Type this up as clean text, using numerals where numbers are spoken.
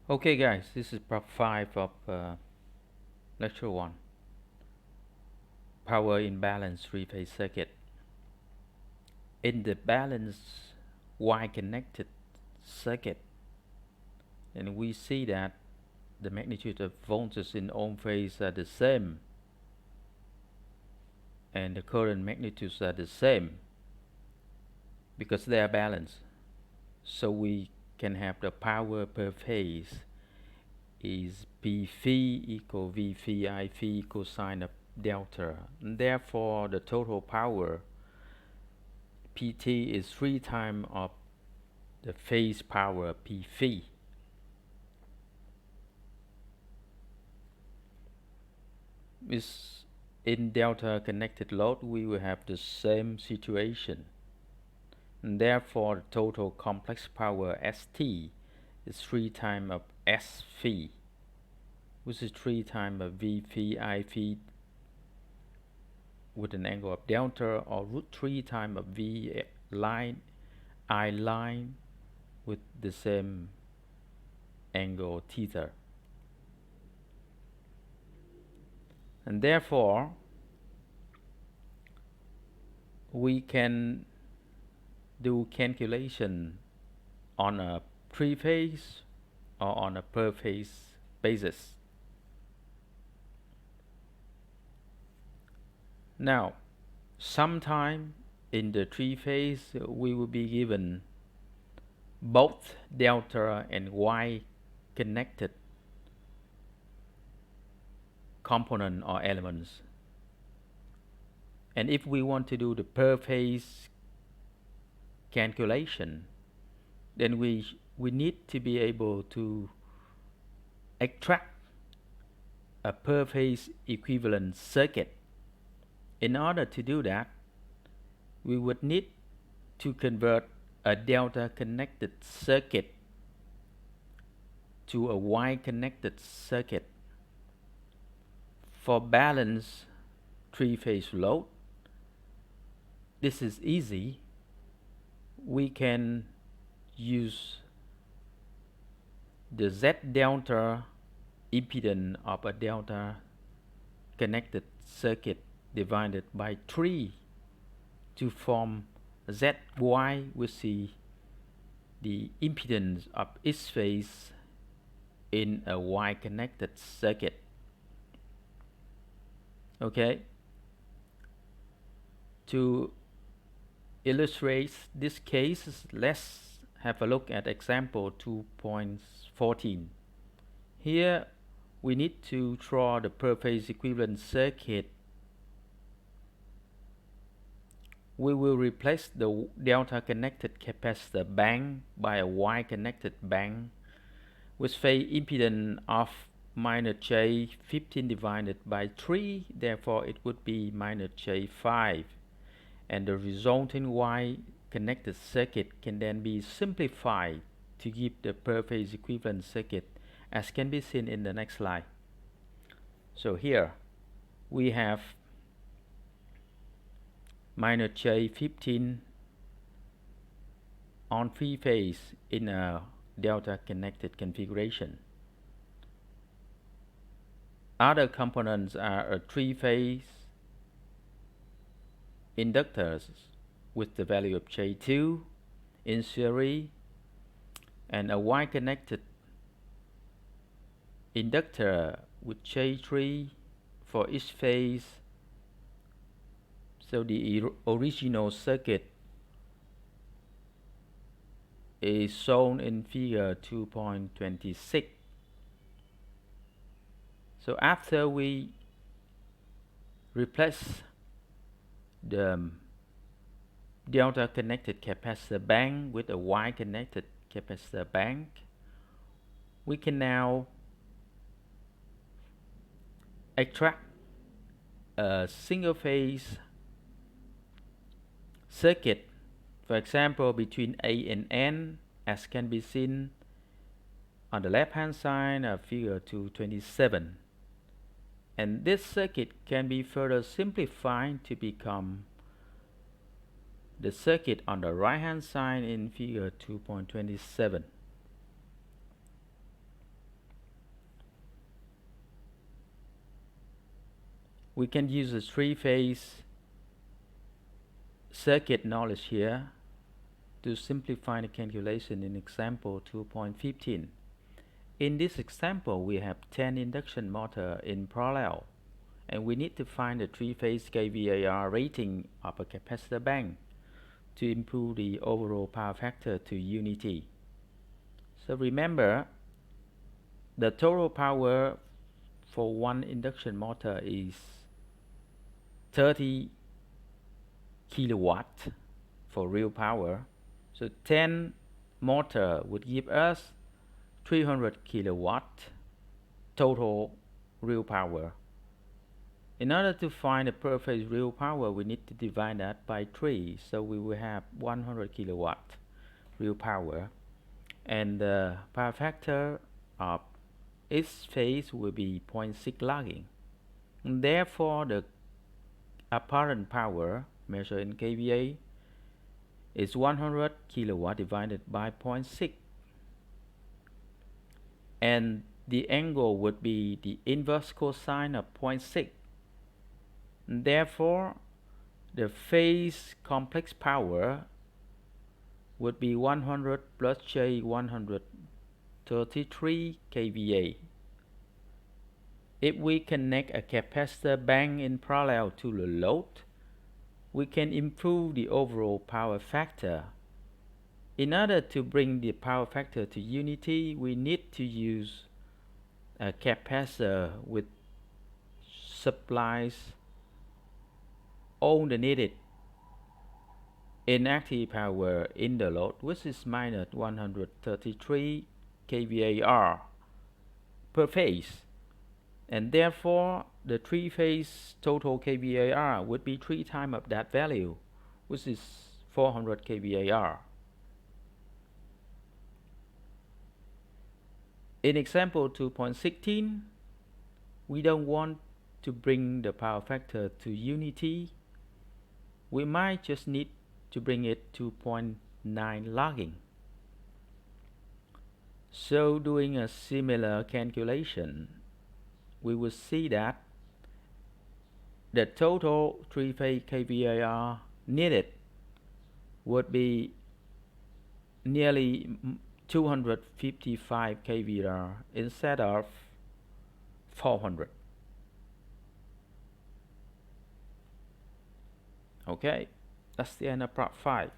Okay, guys, this is part 5 of lecture 1, power imbalance three-phase circuit. In the balanced Y-connected circuit, and we see that the magnitude of voltages in ohm phase are the same and the current magnitudes are the same because they are balanced. So we can have the power per phase is P phi equal V phi I phi cosine of delta. And therefore, the total power PT is 3 times of the phase power P phi. Is in delta connected load, we will have the same situation. And therefore, the total complex power ST is 3 times of S phi, which is 3 times of V phi I phi with an angle of delta, or root 3 times of V line I line with the same angle theta. And therefore, we can do calculation on a three-phase or on a per-phase basis. Now, sometime in the three-phase, we will be given both delta and Y connected component or elements. And if we want to do the per-phase calculation, then we need to be able to extract a per-phase equivalent circuit. In order to do that, we would need to convert a delta connected circuit to a Y connected circuit. For balanced three-phase load, this is easy. We can use the Z delta impedance of a delta connected circuit divided by 3 to form ZY, which is the impedance of each phase in a Y connected circuit. Okay, to illustrate this case, let's have a look at example 2.14. Here we need to draw the per phase equivalent circuit. We will replace the delta connected capacitor bank by a Y connected bank with phase impedance of minus J15 divided by 3, therefore it would be minus J5, and the resulting Y connected circuit can then be simplified to give the per phase equivalent circuit, as can be seen in the next slide. So here we have minus J15 on 3 phase in a delta connected configuration. Other components are a 3-phase inductors with the value of J2 in series and a Y connected inductor with J3 for each phase. So the original circuit is shown in figure 2.26. So after we replace the delta connected capacitor bank with a Y connected capacitor bank, we can now extract a single phase circuit, for example between A and N, as can be seen on the left hand side of figure 227. And this circuit can be further simplified to become the circuit on the right hand side in figure 2.27. we can use the three-phase circuit knowledge here to simplify the calculation in example 2.15. In this example, we have 10 induction motor in parallel, and we need to find the three-phase kVAR rating of a capacitor bank to improve the overall power factor to unity. So remember, the total power for one induction motor is 30 kilowatt for real power. So 10 motor would give us 300 kilowatt total real power. In order to find the per phase real power, we need to divide that by 3. So we will have 100 kilowatt real power, and the power factor of each phase will be 0.6 lagging. And therefore, the apparent power measured in kVA is 100 kilowatt divided by 0.6, and the angle would be the inverse cosine of 0.6. Therefore, the phase complex power would be 100 plus J 133 kVA. If we connect a capacitor bank in parallel to the load, we can improve the overall power factor. In order to bring the power factor to unity, we need to use a capacitor with supplies all the needed inactive power in the load, which is minus 133 kVAR per phase, and therefore the three-phase total kVAR would be 3 times of that value, which is 400 kVAR. In example 2.16, we don't want to bring the power factor to unity. We might just need to bring it to 0.9 lagging. So doing a similar calculation, we will see that the total three-phase kVAR needed would be nearly 255 kVAR instead of 400. Okay, that's the end of part 5.